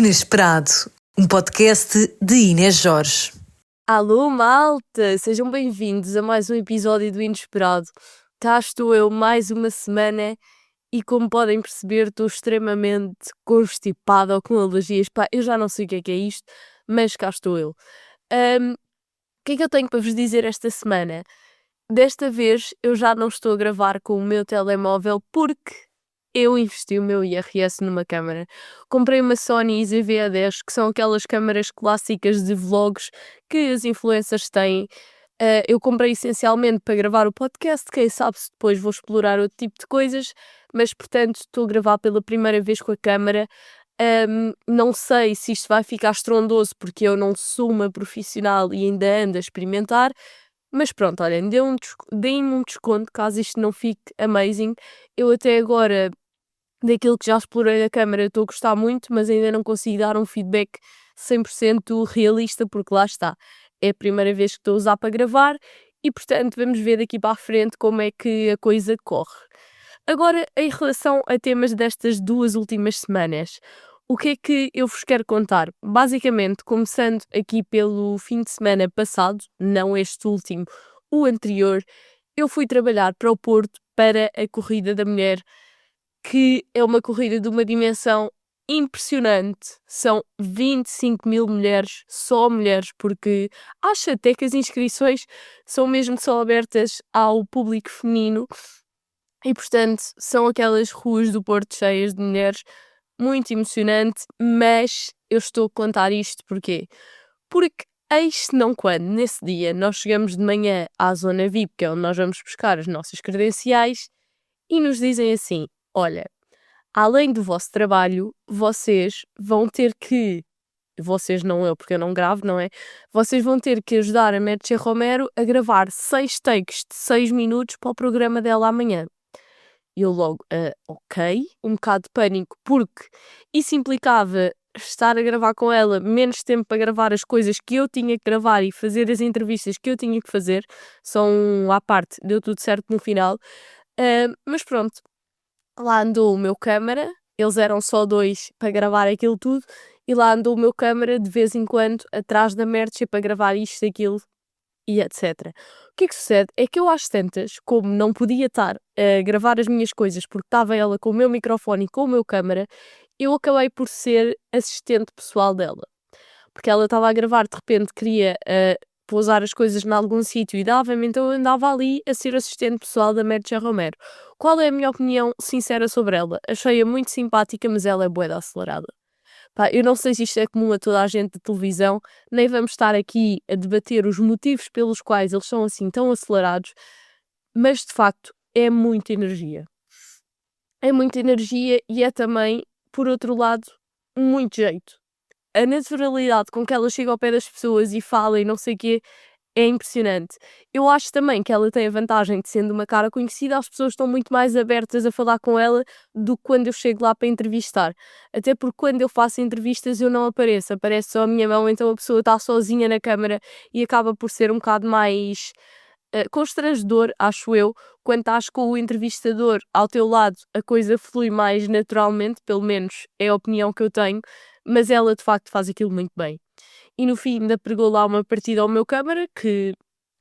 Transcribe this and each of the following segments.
Inesperado, um podcast de Inês Jorge. Alô, malta! Sejam bem-vindos a mais um episódio do Inesperado. Cá estou eu mais uma semana e, como podem perceber, estou extremamente constipada ou com alergias. Pá, eu já não sei o que é isto, mas cá estou eu. O que é que eu tenho para vos dizer esta semana? Desta vez eu já não estou a gravar com o meu telemóvel porque eu investi o meu IRS numa câmara. Comprei uma Sony ZV-A10, que são aquelas câmaras clássicas de vlogs que as influencers têm. Eu comprei essencialmente para gravar o podcast, quem sabe se depois vou explorar outro tipo de coisas, mas portanto estou a gravar pela primeira vez com a câmara. Não sei se isto vai ficar estrondoso porque eu não sou uma profissional e ainda ando a experimentar, mas pronto, olhem, deem-me um desconto caso isto não fique amazing. Eu até agora, daquilo que já explorei da câmara, estou a gostar muito, mas ainda não consigo dar um feedback 100% realista, porque lá está, é a primeira vez que estou a usar para gravar e, portanto, vamos ver daqui para a frente como é que a coisa corre. Agora, em relação a temas destas 2 últimas semanas, o que é que eu vos quero contar? Basicamente, começando aqui pelo fim de semana passado, não este último, o anterior, eu fui trabalhar para o Porto para a Corrida da Mulher, que é uma corrida de uma dimensão impressionante. São 25.000 mulheres, só mulheres, porque acho até que as inscrições são mesmo só abertas ao público feminino e, portanto, são aquelas ruas do Porto cheias de mulheres, muito emocionante, mas eu estou a contar isto porquê? Porque eis se não quando, nesse dia, nós chegamos de manhã à zona VIP, que é onde nós vamos buscar as nossas credenciais, e nos dizem assim: olha, além do vosso trabalho, vocês vão ter que, vocês não eu, porque eu não gravo, não é? Vocês vão ter que ajudar a Merche Romero a gravar 6 takes de 6 minutos para o programa dela amanhã. E eu logo, ok, um bocado de pânico, porque isso implicava estar a gravar com ela menos tempo para gravar as coisas que eu tinha que gravar e fazer as entrevistas que eu tinha que fazer, só um à parte, deu tudo certo no final. Mas pronto, lá andou o meu câmara, eles eram só 2 para gravar aquilo tudo, e lá andou o meu câmara de vez em quando atrás da Merche para gravar isto, aquilo e etc. O que é que sucede? É que eu às tantas, como não podia estar a gravar as minhas coisas porque estava ela com o meu microfone e com o meu câmara, eu acabei por ser assistente pessoal dela. Porque ela estava a gravar, de repente queria pousar as coisas em algum sítio e dava-me, então eu andava ali a ser assistente pessoal da Merche Romero. Qual é a minha opinião sincera sobre ela? Achei-a muito simpática, mas ela é bué da acelerada. Pá, eu não sei se isto é comum a toda a gente de televisão, nem vamos estar aqui a debater os motivos pelos quais eles são assim tão acelerados, mas de facto é muita energia. É muita energia e é também, por outro lado, muito jeito. A naturalidade com que ela chega ao pé das pessoas e fala e não sei o quê é impressionante. Eu acho também que ela tem a vantagem de, sendo uma cara conhecida, as pessoas estão muito mais abertas a falar com ela do que quando eu chego lá para entrevistar. Até porque quando eu faço entrevistas eu não apareço, aparece só a minha mão, então a pessoa está sozinha na câmara e acaba por ser um bocado mais constrangedor, acho eu. Quando estás com o entrevistador ao teu lado, a coisa flui mais naturalmente, pelo menos é a opinião que eu tenho, mas ela de facto faz aquilo muito bem. E no fim ainda pregou lá uma partida ao meu câmara, que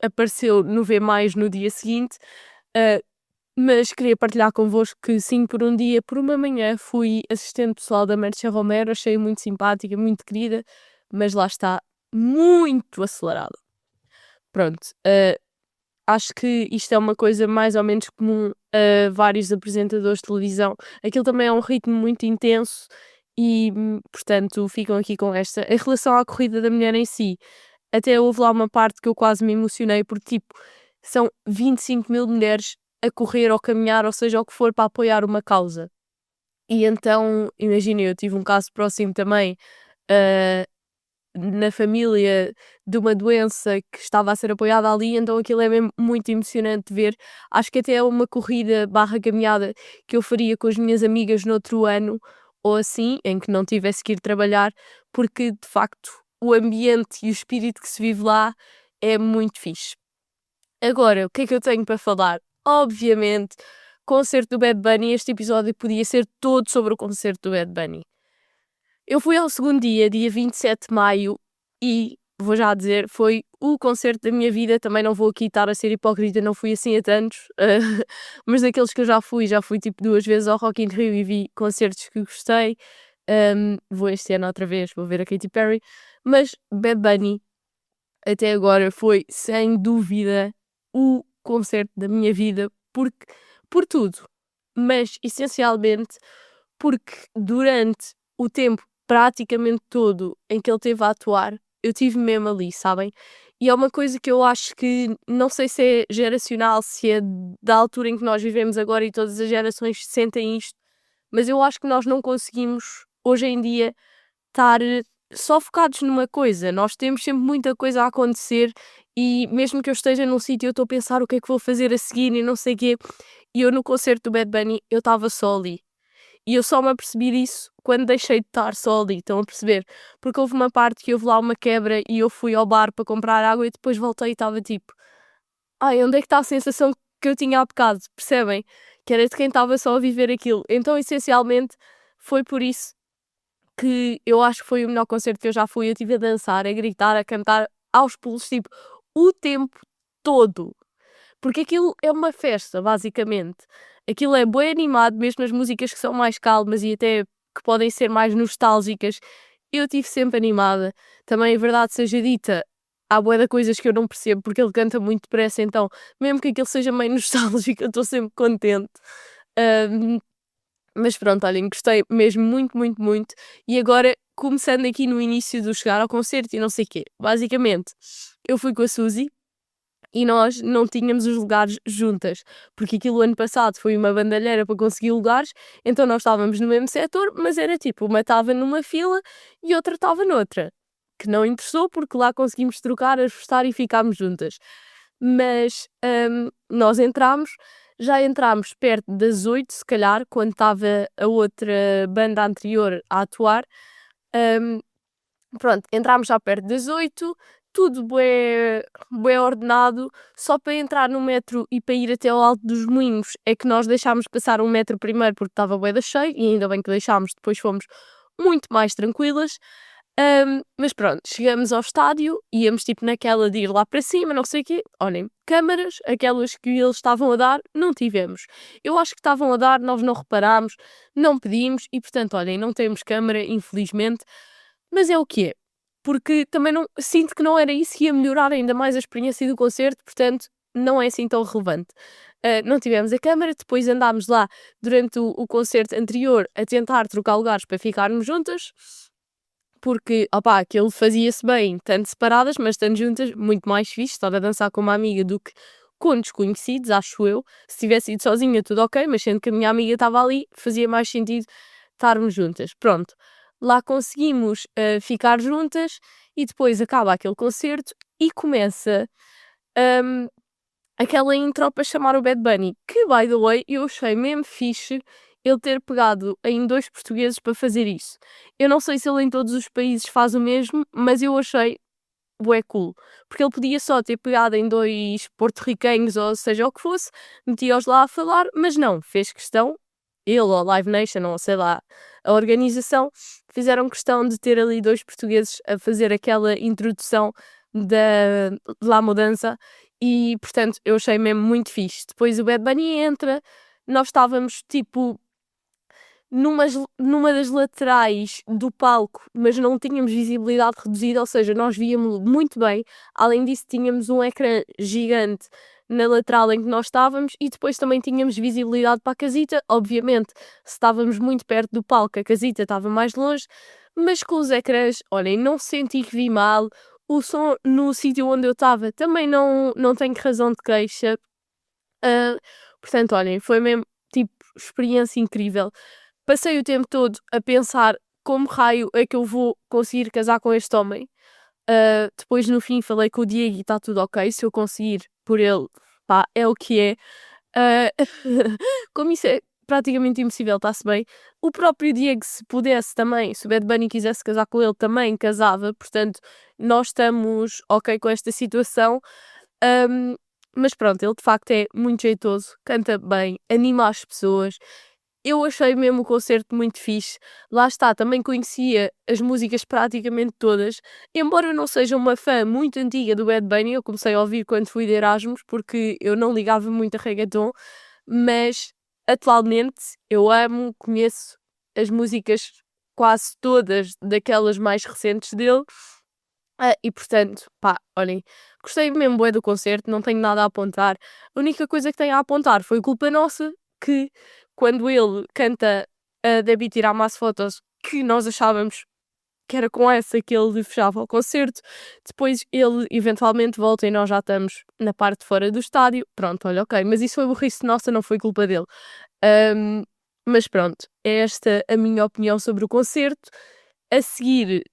apareceu no V+, no dia seguinte, mas queria partilhar convosco que sim, por um dia, por uma manhã, fui assistente pessoal da Merche Romero, achei muito simpática, muito querida, mas lá está, muito acelerada. Pronto, acho que isto é uma coisa mais ou menos comum a vários apresentadores de televisão. Aquilo também é um ritmo muito intenso e, portanto, ficam aqui com esta. Em relação à corrida da mulher em si, até houve lá uma parte que eu quase me emocionei, porque, tipo, são 25.000 mulheres a correr ou caminhar, ou seja, o que for, para apoiar uma causa. E então, imagina, eu tive um caso próximo também, ah, na família, de uma doença que estava a ser apoiada ali, então aquilo é mesmo muito emocionante de ver. Acho que até é uma corrida barra caminhada que eu faria com as minhas amigas no outro ano, ou assim, em que não tivesse que ir trabalhar, porque de facto o ambiente e o espírito que se vive lá é muito fixe. Agora, o que é que eu tenho para falar? Obviamente, concerto do Bad Bunny. Este episódio podia ser todo sobre o concerto do Bad Bunny. Eu fui ao segundo dia 27 de maio, e vou já dizer, foi o concerto da minha vida. Também não vou aqui estar a ser hipócrita, não fui assim a tantos, mas daqueles que eu já fui tipo 2 vezes ao Rock in Rio e vi concertos que gostei. Vou este ano outra vez, vou ver a Katy Perry, mas Bad Bunny até agora foi sem dúvida o concerto da minha vida, porque por tudo, mas essencialmente porque durante o tempo praticamente todo em que ele teve a atuar, eu tive mesmo ali, sabem? E é uma coisa que eu acho que não sei se é geracional, se é da altura em que nós vivemos agora e todas as gerações sentem isto, mas eu acho que nós não conseguimos hoje em dia estar só focados numa coisa. Nós temos sempre muita coisa a acontecer, e mesmo que eu esteja num sítio, eu estou a pensar o que é que vou fazer a seguir e não sei o quê. E eu no concerto do Bad Bunny, eu estava só ali. E eu só me apercebi disso quando deixei de estar só ali, estão a perceber? Porque houve uma parte que houve lá uma quebra e eu fui ao bar para comprar água e depois voltei e estava tipo, ai, onde é que está a sensação que eu tinha há bocado? Percebem? Que era de quem estava só a viver aquilo. Então, essencialmente, foi por isso que eu acho que foi o melhor concerto que eu já fui. Eu estive a dançar, a gritar, a cantar aos pulos, tipo, o tempo todo. Porque aquilo é uma festa, basicamente. Aquilo é bué animado, mesmo as músicas que são mais calmas e até que podem ser mais nostálgicas, eu estive sempre animada. Também, a verdade seja dita, há bué de coisas que eu não percebo, porque ele canta muito depressa, então, mesmo que aquilo seja meio nostálgico, eu estou sempre contente. Ahm, mas pronto, olhem, gostei mesmo muito, muito, muito. E agora, começando aqui no início do chegar ao concerto e não sei o quê. Basicamente, eu fui com a Suzy e nós não tínhamos os lugares juntas, porque aquilo ano passado foi uma bandalheira para conseguir lugares, então nós estávamos no mesmo setor, mas era tipo, uma estava numa fila e outra estava noutra, que não interessou porque lá conseguimos trocar, ajustar e ficámos juntas. Mas nós já entramos perto das 8, se calhar, quando estava a outra banda anterior a atuar. Hum, Pronto, entrámos já perto das 8, tudo bué, bué ordenado, só para entrar no metro e para ir até ao Alto dos Moinhos é que nós deixámos passar um metro primeiro porque estava bué da cheio, e ainda bem que deixámos, depois fomos muito mais tranquilas. Mas pronto, chegamos ao estádio, íamos tipo naquela de ir lá para cima, não sei o quê. Olhem, câmaras, aquelas que eles estavam a dar, não tivemos. Eu acho que estavam a dar, nós não reparámos, não pedimos e portanto, olhem, não temos câmara, infelizmente. Mas é o que é, porque também não sinto que não era isso que ia melhorar ainda mais a experiência do concerto, portanto, não é assim tão relevante. Não tivemos a câmara, depois andámos lá durante o concerto anterior a tentar trocar lugares para ficarmos juntas, porque, opá, aquilo fazia-se bem, tanto separadas, mas tanto juntas, muito mais fixe, estar a dançar com uma amiga do que com desconhecidos, acho eu. Se tivesse ido sozinha, tudo ok, mas sendo que a minha amiga estava ali, fazia mais sentido estarmos juntas. Pronto, lá conseguimos ficar juntas e depois acaba aquele concerto e começa hum, aquela intro para chamar o Bad Bunny, que, by the way, eu achei mesmo fixe ele ter pegado em 2 portugueses para fazer isso. Eu não sei se ele em todos os países faz o mesmo, mas eu achei bué cool, porque ele podia só ter pegado em 2 porto-riquenhos ou seja o que fosse, metia-os lá a falar, mas não, fez questão, ele ou a Live Nation ou sei lá, a organização, fizeram questão de ter ali 2 portugueses a fazer aquela introdução da La Mudança e, portanto, eu achei mesmo muito fixe. Depois o Bad Bunny entra, nós estávamos tipo numa das laterais do palco, mas não tínhamos visibilidade reduzida, ou seja, nós víamos muito bem. Além disso, tínhamos um ecrã gigante na lateral em que nós estávamos e depois também tínhamos visibilidade para a casita. Obviamente, se estávamos muito perto do palco, a casita estava mais longe, mas com os ecrãs, olhem, não senti que vi mal. O som no sítio onde eu estava também não tenho razão de queixa. Ah, portanto, olhem, foi mesmo tipo experiência incrível. Passei o tempo todo a pensar como raio é que eu vou conseguir casar com este homem. Depois no fim falei com o Diego e está tudo ok. Se eu conseguir por ele, pá, é o que é. Ah, como isso é praticamente impossível, está-se bem. O próprio Diego, se pudesse também, se o Bad Bunny quisesse casar com ele, também casava. Portanto, nós estamos ok com esta situação. Mas pronto, ele de facto é muito jeitoso, canta bem, anima as pessoas. eu achei mesmo o concerto muito fixe. Lá está, também conhecia as músicas praticamente todas. Embora eu não seja uma fã muito antiga do Bad Bunny, eu comecei a ouvir quando fui de Erasmus, porque eu não ligava muito a reggaeton, mas atualmente eu amo, conheço as músicas quase todas daquelas mais recentes dele. E portanto, pá, olhem, gostei mesmo bué do concerto, não tenho nada a apontar. A única coisa que tenho a apontar foi culpa nossa, que quando ele canta a Debbie tirar mais fotos, que nós achávamos que era com essa que ele fechava o concerto, depois ele eventualmente volta e nós já estamos na parte de fora do estádio. Pronto, olha, ok, mas isso foi burrice nossa, não foi culpa dele. Ahm, mas pronto, é esta a minha opinião sobre o concerto. A seguir,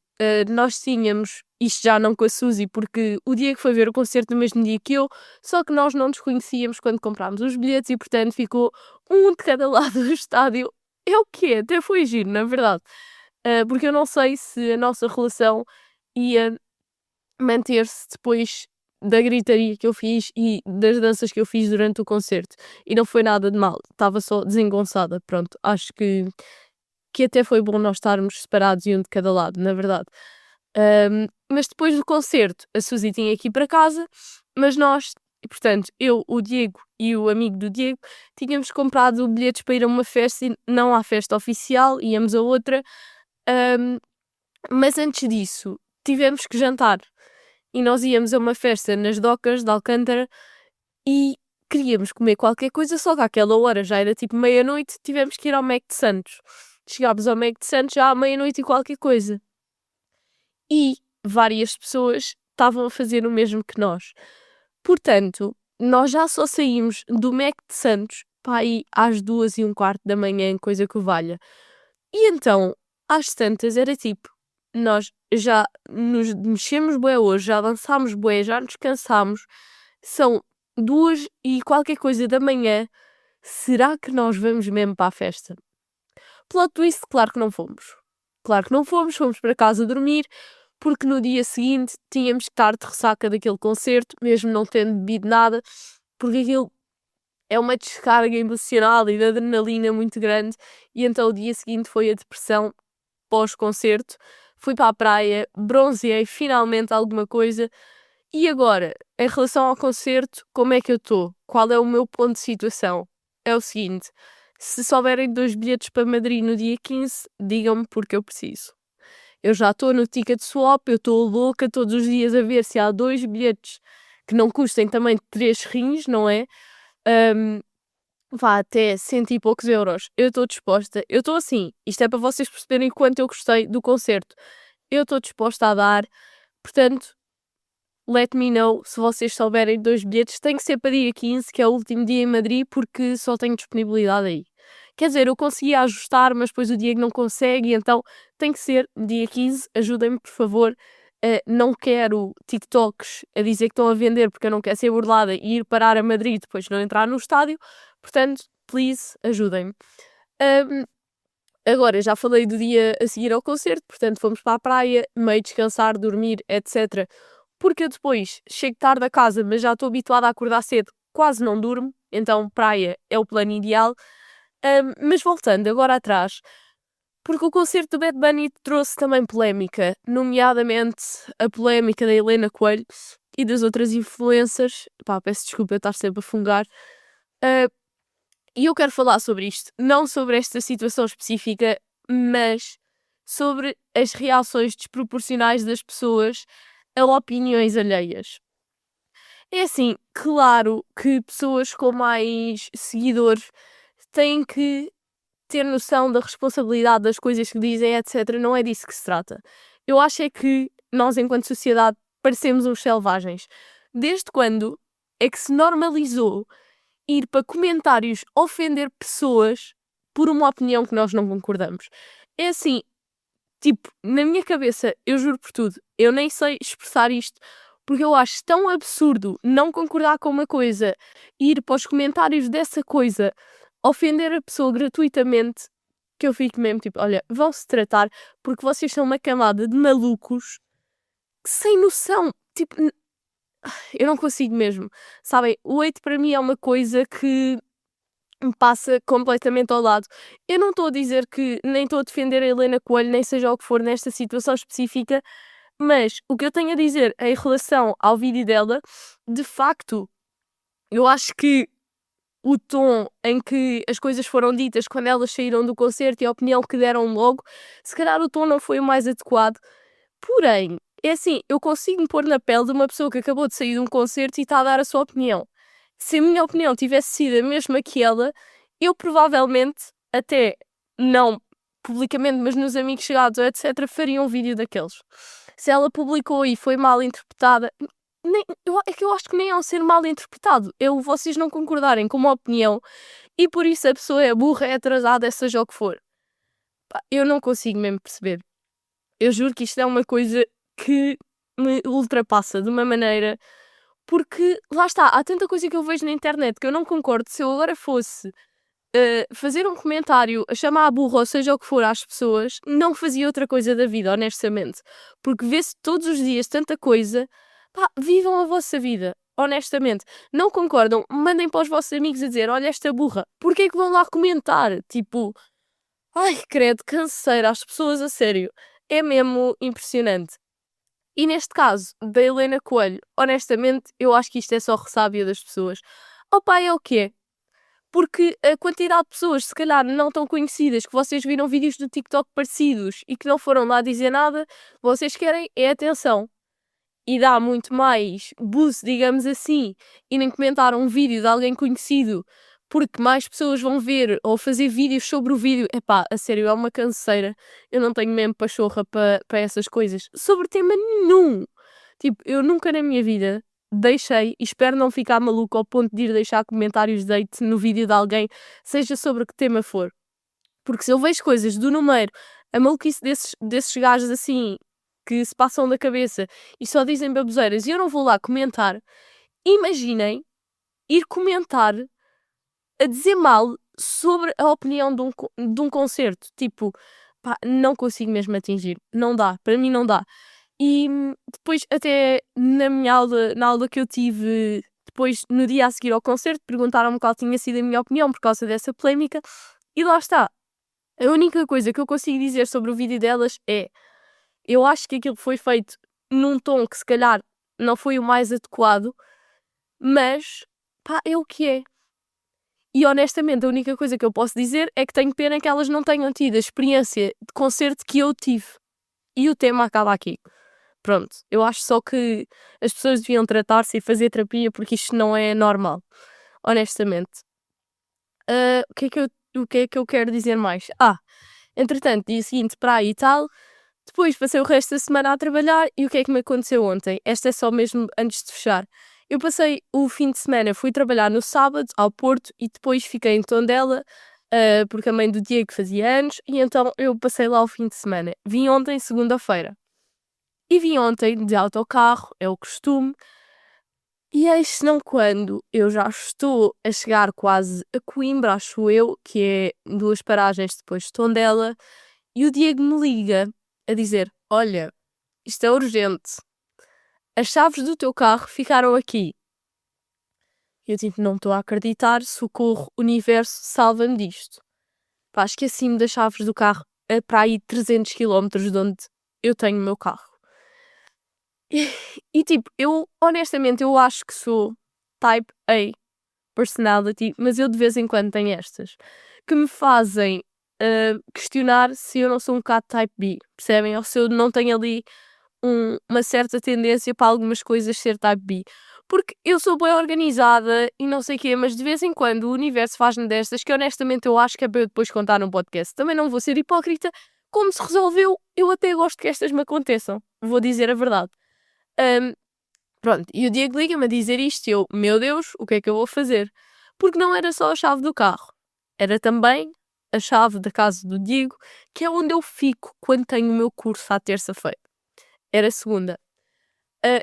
nós tínhamos, isto já não com a Suzy, porque o Diego foi ver o concerto no mesmo dia que eu, só que nós não nos conhecíamos quando comprámos os bilhetes e, portanto, ficou um de cada lado do estádio. É o quê? Até foi giro, na verdade. Porque eu não sei se a nossa relação ia manter-se depois da gritaria que eu fiz e das danças que eu fiz durante o concerto. E não foi nada de mal, estava só desengonçada. Pronto, acho que até foi bom nós estarmos separados e um de cada lado, na verdade. Mas depois do concerto, a Suzy tinha que ir para casa, mas nós, e, portanto, eu, o Diego e o amigo do Diego, tínhamos comprado bilhetes para ir a uma festa, e não à festa oficial, íamos a outra. Ahm, mas antes disso, tivemos que jantar. E nós íamos a uma festa nas docas de Alcântara e queríamos comer qualquer coisa, só que àquela hora já era tipo meia-noite, tivemos que ir ao Mac de Santos. Chegámos ao Mac de Santos já à meia-noite e qualquer coisa. E várias pessoas estavam a fazer o mesmo que nós. Portanto, nós já só saímos do Mac de Santos para aí às 2h15 da manhã, coisa que o valha. E então, às tantas, era tipo, nós já nos mexemos bué hoje, já dançámos bué, já nos cansámos, são 2 e qualquer coisa da manhã, será que nós vamos mesmo para a festa? Plot twist, claro que não fomos. Claro que não fomos, fomos para casa dormir, porque no dia seguinte tínhamos que estar de ressaca daquele concerto, mesmo não tendo bebido nada, porque aquilo é uma descarga emocional e de adrenalina muito grande, e então o dia seguinte foi a depressão pós-concerto. Fui para a praia, bronzeei finalmente alguma coisa. E agora, em relação ao concerto, como é que eu estou? Qual é o meu ponto de situação? É o seguinte: se souberem 2 bilhetes para Madrid no dia 15, digam-me porque eu preciso. Eu já estou no ticket swap, eu estou louca todos os dias a ver se há 2 bilhetes que não custem também 3 rins, não é? Ahm, Vá até cento e poucos euros. Eu estou disposta, eu estou assim, isto é para vocês perceberem quanto eu gostei do concerto. Eu estou disposta a dar, portanto, let me know se vocês souberem 2 bilhetes. Tem que ser para dia 15, que é o último dia em Madrid, porque só tenho disponibilidade aí. Quer dizer, eu conseguia ajustar, mas depois o Diego não consegue, então tem que ser dia 15. Ajudem-me, por favor. Não quero TikToks a dizer que estão a vender porque eu não quero ser burlada e ir parar a Madrid depois não entrar no estádio. Portanto, please, ajudem-me. Um, Agora, já falei do dia a seguir ao concerto, portanto fomos para a praia, meio descansar, dormir, etc. Porque eu depois chego tarde a casa, mas já estou habituada a acordar cedo, quase não durmo, então praia é o plano ideal. Mas voltando agora atrás, porque o concerto do Bad Bunny trouxe também polémica, nomeadamente a polémica da Helena Coelho e das outras influências. Pá, peço desculpa eu estar sempre a fungar. Ah, e eu quero falar sobre isto, não sobre esta situação específica, mas sobre as reações desproporcionais das pessoas a opiniões alheias. É assim, claro que pessoas com mais seguidores têm que ter noção da responsabilidade das coisas que dizem, etc. Não é disso que se trata. Eu acho é que nós, enquanto sociedade, parecemos uns selvagens. Desde quando é que se normalizou ir para comentários ofender pessoas por uma opinião que nós não concordamos? É assim, tipo, na minha cabeça, eu juro por tudo, eu nem sei expressar isto, porque eu acho tão absurdo não concordar com uma coisa, ir para os comentários dessa coisa, ofender a pessoa gratuitamente, que eu fico mesmo tipo, olha, vão-se tratar, porque vocês são uma camada de malucos que sem noção, tipo, eu não consigo mesmo, sabem, o hate para mim é uma coisa que me passa completamente ao lado. Eu não estou a dizer que nem estou a defender a Helena Coelho, nem seja o que for nesta situação específica, mas o que eu tenho a dizer em relação ao vídeo dela, de facto, eu acho que o tom em que as coisas foram ditas quando elas saíram do concerto e a opinião que deram logo, se calhar o tom não foi o mais adequado. Porém, é assim, eu consigo me pôr na pele de uma pessoa que acabou de sair de um concerto e está a dar a sua opinião. Se a minha opinião tivesse sido a mesma que ela, eu provavelmente, até não publicamente, mas nos amigos chegados, etc., faria um vídeo daqueles. Se ela publicou e foi mal interpretada, é que eu acho que nem é um ser mal interpretado. Vocês não concordarem com uma opinião e por isso a pessoa é burra, é atrasada, seja o que for. Pá, eu não consigo mesmo perceber. Eu juro que isto é uma coisa que me ultrapassa de uma maneira. Porque, lá está, há tanta coisa que eu vejo na internet que eu não concordo. Se eu agora fosse fazer um comentário, a chamar a burra, ou seja o que for, às pessoas, não fazia outra coisa da vida, honestamente. Porque vê-se todos os dias tanta coisa. Pá, vivam a vossa vida, honestamente. Não concordam? Mandem para os vossos amigos a dizer, olha esta burra. Porquê é que vão lá comentar? Tipo, ai, credo, canseira, as pessoas a sério. É mesmo impressionante. E neste caso, da Helena Coelho, honestamente, eu acho que isto é só ressábia das pessoas. Opa, é o que é. Porque a quantidade de pessoas, se calhar, não tão conhecidas, que vocês viram vídeos do TikTok parecidos e que não foram lá dizer nada, vocês querem é atenção. E dá muito mais boost, digamos assim, irem comentar um vídeo de alguém conhecido porque mais pessoas vão ver ou fazer vídeos sobre o vídeo. Epá, a sério, é uma canseira. Eu não tenho mesmo pachorra para essas coisas. Sobre tema nenhum. Tipo, eu nunca na minha vida deixei, e espero não ficar maluco ao ponto de ir deixar comentários de hate no vídeo de alguém, seja sobre que tema for. Porque se eu vejo coisas do número, a maluquice desses gajos assim, que se passam da cabeça e só dizem baboseiras e eu não vou lá comentar, imaginem ir comentar a dizer mal sobre a opinião de um concerto. Tipo, pá, não consigo mesmo atingir. Não dá, para mim não dá. E depois, até na minha aula, na aula que eu tive, depois no dia a seguir ao concerto, perguntaram-me qual tinha sido a minha opinião por causa dessa polémica, e lá está. A única coisa que eu consigo dizer sobre o vídeo delas é: eu acho que aquilo foi feito num tom que se calhar não foi o mais adequado, mas pá, é o que é. E honestamente, a única coisa que eu posso dizer é que tenho pena que elas não tenham tido a experiência de concerto que eu tive. E o tema acaba aqui. Pronto, eu acho só que as pessoas deviam tratar-se e fazer terapia porque isto não é normal. Honestamente. O que é que eu quero dizer mais? Entretanto, dia seguinte para aí e tal, depois passei o resto da semana a trabalhar e o que é que me aconteceu ontem? Esta é só mesmo antes de fechar. Eu passei o fim de semana, fui trabalhar no sábado ao Porto e depois fiquei em Tondela, porque a mãe do Diego fazia anos e então eu passei lá o fim de semana. Vim ontem, segunda-feira. E vim ontem de autocarro, é o costume, e eis não quando eu já estou a chegar quase a Coimbra, acho eu, que é 2 paragens depois de Tondela, e o Diego me liga a dizer: olha, isto é urgente, as chaves do teu carro ficaram aqui. E eu tipo, não estou a acreditar, socorro, universo, salva-me disto. Pá, esqueci-me das chaves do carro a para aí 300 quilómetros de onde eu tenho o meu carro. E tipo, eu honestamente eu acho que sou type A personality, mas eu de vez em quando tenho estas que me fazem questionar se eu não sou um bocado type B, percebem? Ou se eu não tenho ali uma certa tendência para algumas coisas ser type B. Porque eu sou bem organizada e não sei o quê, mas de vez em quando o universo faz-me destas que honestamente eu acho que é para eu depois contar num podcast. Também não vou ser hipócrita, como se resolveu, eu até gosto que estas me aconteçam. Vou dizer a verdade. Ahm, Pronto, e o Diego liga-me a dizer isto e eu, meu Deus, o que é que eu vou fazer? Porque não era só a chave do carro, era também a chave da casa do Diego, que é onde eu fico quando tenho o meu curso à terça-feira. Era segunda.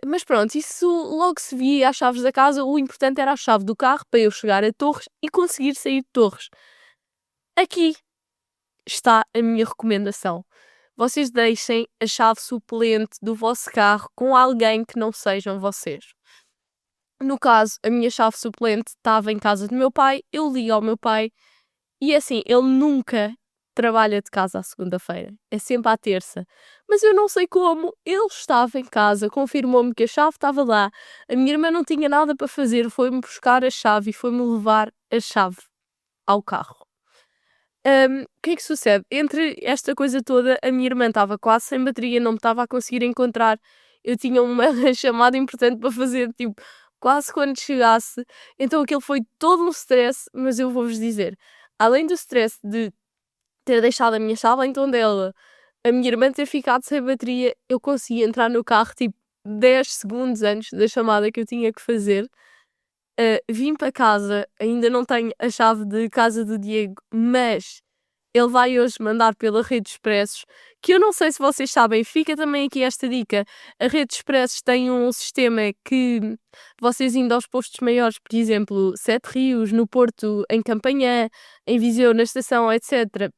Mas pronto, isso logo se via às chaves da casa, o importante era a chave do carro para eu chegar a Torres e conseguir sair de Torres. Aqui está a minha recomendação. Vocês deixem a chave suplente do vosso carro com alguém que não sejam vocês. No caso, a minha chave suplente estava em casa do meu pai, eu ligo ao meu pai e assim, ele nunca trabalha de casa à segunda-feira, é sempre à terça. Mas eu não sei como, ele estava em casa, confirmou-me que a chave estava lá, a minha irmã não tinha nada para fazer, foi-me buscar a chave e foi-me levar a chave ao carro. O que é que sucede? Entre esta coisa toda, a minha irmã estava quase sem bateria, não me estava a conseguir encontrar. Eu tinha uma chamada importante para fazer, tipo, quase quando chegasse. Então aquilo foi todo um stress, mas eu vou-vos dizer, além do stress de ter deixado a minha chave então dela, a minha irmã ter ficado sem bateria, eu consegui entrar no carro, tipo, 10 segundos antes da chamada que eu tinha que fazer. Vim para casa, ainda não tenho a chave de casa do Diego, mas ele vai hoje mandar pela Rede Expressos, que eu não sei se vocês sabem, fica também aqui esta dica. A Rede Expressos tem um sistema que vocês indo aos postos maiores, por exemplo, Sete Rios, no Porto, em Campanhã, em Viseu, na estação, etc.,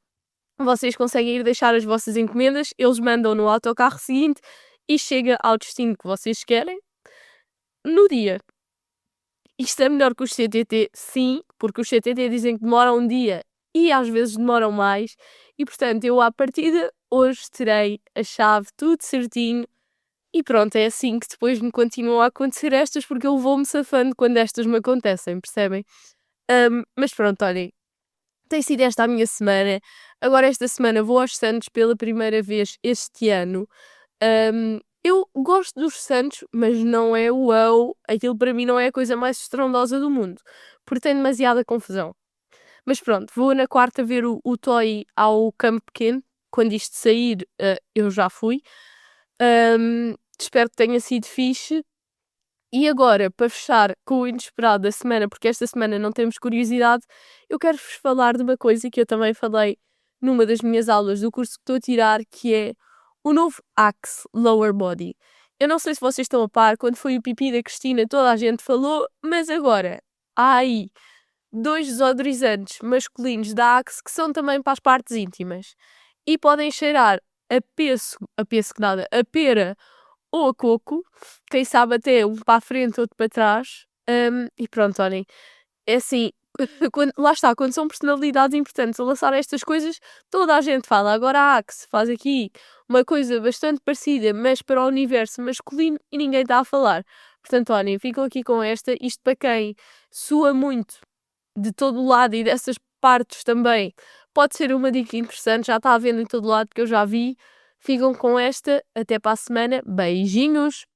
vocês conseguem ir deixar as vossas encomendas, eles mandam no autocarro seguinte e chega ao destino que vocês querem no dia. Isto é melhor que os CTT, sim, porque os CTT dizem que demoram um dia e às vezes demoram mais. E portanto, eu à partida hoje terei a chave tudo certinho. E pronto, é assim que depois me continuam a acontecer estas, porque eu vou-me safando quando estas me acontecem, percebem? Mas pronto, olhem, tem sido esta a minha semana. Agora esta semana vou aos Santos pela primeira vez este ano. Eu gosto dos Santos, mas não é o wow. Aquilo para mim não é a coisa mais estrondosa do mundo, porque tem demasiada confusão. Mas pronto, vou na quarta ver o Toy ao Campo Pequeno. Quando isto sair, eu já fui. Espero que tenha sido fixe. E agora, para fechar com o inesperado da semana, porque esta semana não temos curiosidade, eu quero-vos falar de uma coisa que eu também falei numa das minhas aulas do curso que estou a tirar, que é o novo Axe Lower Body. Eu não sei se vocês estão a par, quando foi o pipi da Cristina toda a gente falou, mas agora há aí 2 desodorizantes masculinos da Axe que são também para as partes íntimas e podem cheirar a pêssego nada, a pera ou a coco, quem sabe até um para a frente, outro para trás. E pronto, olhem, é assim, lá está, quando são personalidades importantes a lançar estas coisas, toda a gente fala. Agora a Axe faz aqui uma coisa bastante parecida, mas para o universo masculino e ninguém está a falar. Portanto, olhem, ficam aqui com esta. Isto para quem sua muito de todo o lado e dessas partes também, pode ser uma dica interessante. Já está à venda em todo lado, porque eu já vi. Ficam com esta. Até para a semana. Beijinhos!